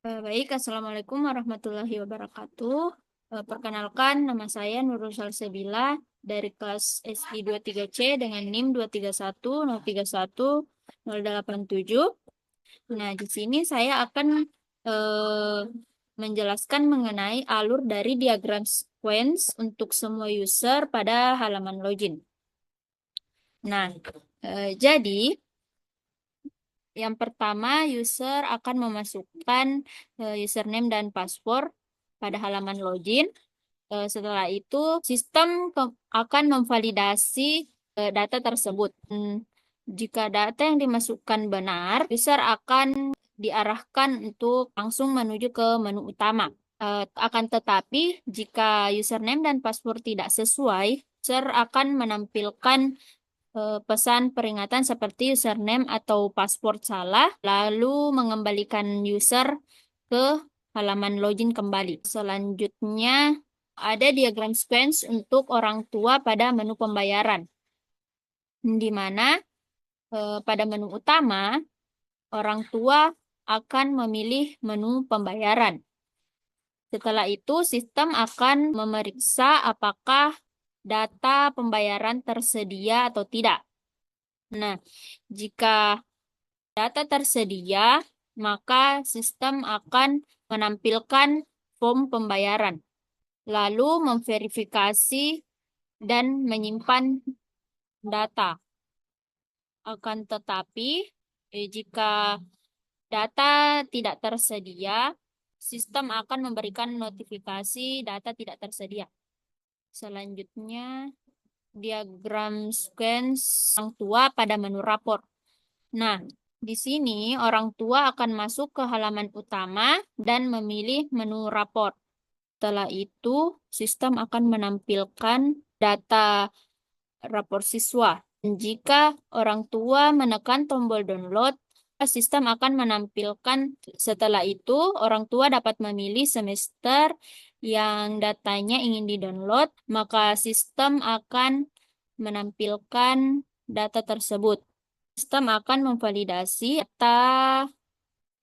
Baik, Assalamualaikum warahmatullahi wabarakatuh. Perkenalkan, nama saya Nurul Salsabila dari kelas SI 23C dengan NIM 231 031 087. Nah, di sini saya akan eh, menjelaskan mengenai alur dari diagram sequence untuk semua user pada halaman login. Nah, jadi yang pertama, user akan memasukkan username dan password pada halaman login. Setelah itu, sistem akan memvalidasi data tersebut. Jika data yang dimasukkan benar, user akan diarahkan untuk langsung menuju ke menu utama. Akan tetapi, jika username dan password tidak sesuai, user akan menampilkan pesan peringatan seperti username atau password salah, lalu mengembalikan user ke halaman login kembali. Selanjutnya, ada diagram sequence untuk orang tua pada menu pembayaran, di mana pada menu utama, orang tua akan memilih menu pembayaran. Setelah itu, sistem akan memeriksa apakah data pembayaran tersedia atau tidak. Nah, jika data tersedia, maka sistem akan menampilkan form pembayaran, lalu memverifikasi dan menyimpan data. Akan tetapi, jika data tidak tersedia, sistem akan memberikan notifikasi data tidak tersedia. Selanjutnya, diagram sequence orang tua pada menu rapor. Nah, di sini orang tua akan masuk ke halaman utama dan memilih menu rapor. Setelah itu, sistem akan menampilkan data rapor siswa. Jika orang tua menekan tombol download, sistem akan menampilkan. Setelah itu, orang tua dapat memilih semester yang datanya ingin di-download, maka sistem akan menampilkan data tersebut. Sistem akan memvalidasi data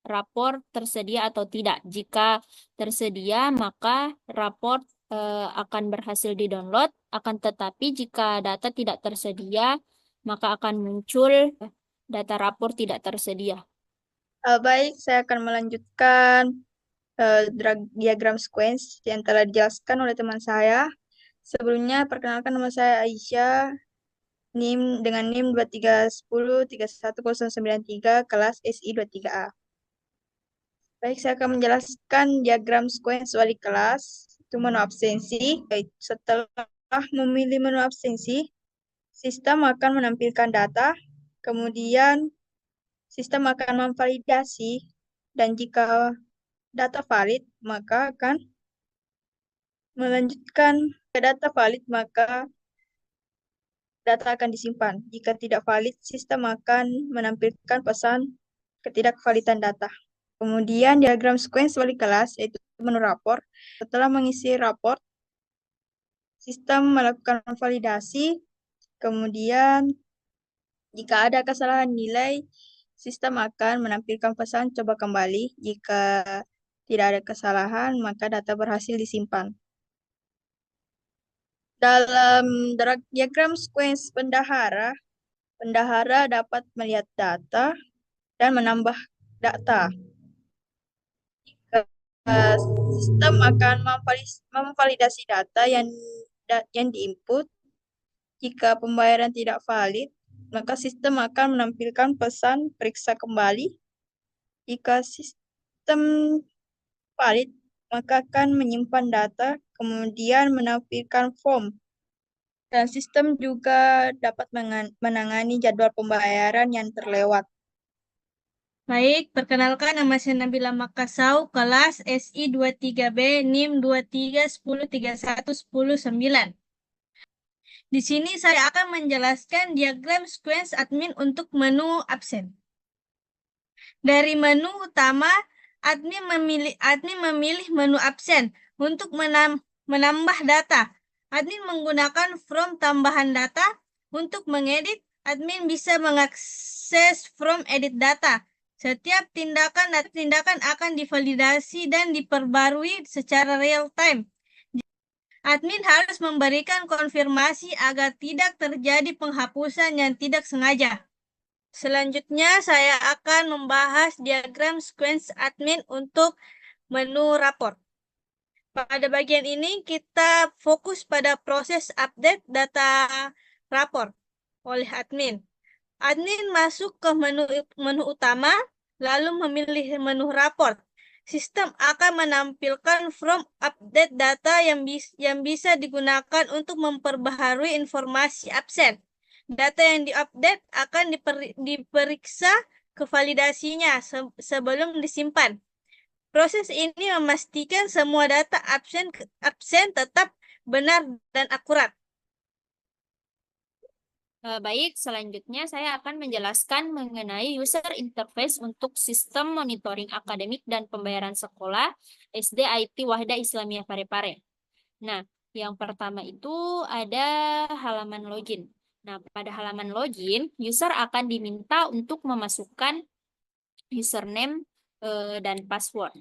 rapor tersedia atau tidak. Jika tersedia, maka rapor akan berhasil di-download. Akan tetapi, jika data tidak tersedia, maka akan muncul data rapor tidak tersedia. Baik, saya akan melanjutkan diagram sequence yang telah dijelaskan oleh teman saya. Sebelumnya, perkenalkan nama saya Aisyah, NIM dengan NIM 2310319093, kelas SI 23A. Baik, saya akan menjelaskan diagram sequence wali kelas. Itu menu absensi. Baik, setelah memilih menu absensi, sistem akan menampilkan data, kemudian sistem akan memvalidasi, dan jika data valid, maka akan melanjutkan ke data valid, maka data akan disimpan. Jika tidak valid, sistem akan menampilkan pesan ketidakvalidan data. Kemudian diagram sequence wali kelas, yaitu menu rapor. Setelah mengisi rapor, sistem melakukan validasi. Kemudian, jika ada kesalahan nilai, sistem akan menampilkan pesan coba kembali. Jika tidak ada kesalahan, maka data berhasil disimpan. Dalam diagram sequence bendahara, bendahara dapat melihat data dan menambah data. Eh, Sistem akan memvalidasi data yang diinput. Jika pembayaran tidak valid, maka sistem akan menampilkan pesan periksa kembali. Jika sistem valid, maka akan menyimpan data, kemudian menampilkan form. Dan sistem juga dapat menangani jadwal pembayaran yang terlewat. Baik, perkenalkan nama saya Nabila Makassau, kelas SI 23B, NIM 2310311009. Di sini saya akan menjelaskan diagram sequence admin untuk menu absen. Dari menu utama, admin memilih menu absen untuk menambah data. Admin menggunakan form tambahan data. Untuk mengedit, admin bisa mengakses form edit data. Setiap tindakan akan divalidasi dan diperbarui secara real time. Admin harus memberikan konfirmasi agar tidak terjadi penghapusan yang tidak sengaja. Selanjutnya, saya akan membahas diagram sequence admin untuk menu rapor. Pada bagian ini, kita fokus pada proses update data rapor oleh admin. Admin masuk ke menu utama, lalu memilih menu rapor. Sistem akan menampilkan from update data yang bisa digunakan untuk memperbaharui informasi absen. Data yang diupdate akan diperiksa kevalidasinya sebelum disimpan. Proses ini memastikan semua data absen tetap benar dan akurat. Baik, selanjutnya saya akan menjelaskan mengenai user interface untuk sistem monitoring akademik dan pembayaran sekolah SD IT Wahda Islamiyah Parepare. Nah, yang pertama itu ada halaman login. Nah, pada halaman login, user akan diminta untuk memasukkan username dan password.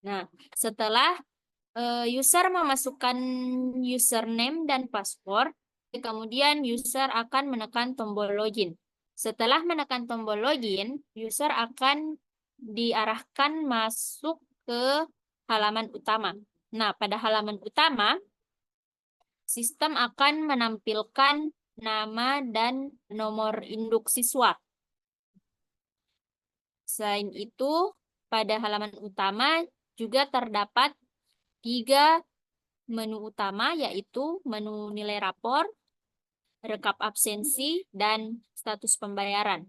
Nah, setelah user memasukkan username dan password, kemudian user akan menekan tombol login. Setelah menekan tombol login, user akan diarahkan masuk ke halaman utama. Nah, pada halaman utama, sistem akan menampilkan nama dan nomor induk siswa. Selain itu, pada halaman utama juga terdapat 3 menu utama, yaitu menu nilai rapor, rekap absensi, dan status pembayaran.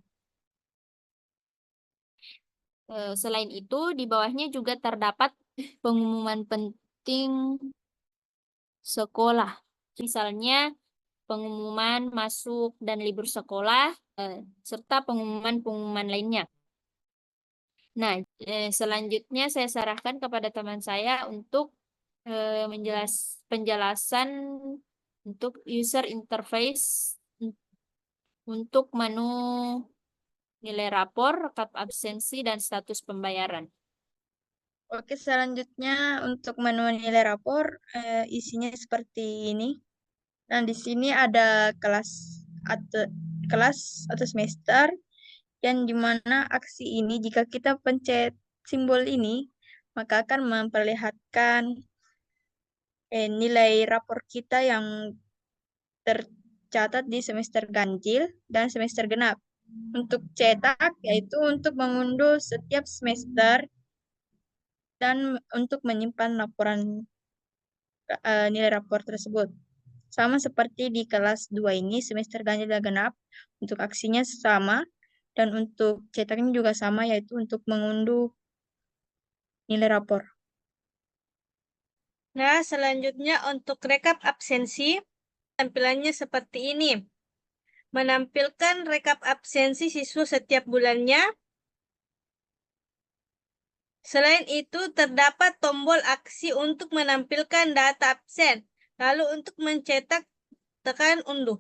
Selain itu, di bawahnya juga terdapat pengumuman penting sekolah. Misalnya, pengumuman masuk dan libur sekolah, serta pengumuman-pengumuman lainnya. Nah, selanjutnya saya sarankan kepada teman saya untuk penjelasan untuk user interface untuk menu nilai rapor, rekap absensi, dan status pembayaran. Oke, selanjutnya untuk menu nilai rapor, isinya seperti ini. Nah, di sini ada kelas atau semester, yang dimana aksi ini jika kita pencet simbol ini, maka akan memperlihatkan nilai rapor kita yang tercatat di semester ganjil dan semester genap. Untuk cetak, yaitu untuk mengunduh setiap semester dan untuk menyimpan laporan nilai rapor tersebut. Sama seperti di kelas 2 ini, semester ganjil dan genap, untuk aksinya sama, dan untuk cetaknya juga sama, yaitu untuk mengunduh nilai rapor. Nah, selanjutnya untuk rekap absensi, tampilannya seperti ini. Menampilkan rekap absensi siswa setiap bulannya. Selain itu, terdapat tombol aksi untuk menampilkan data absen. Lalu untuk mencetak, tekan unduh.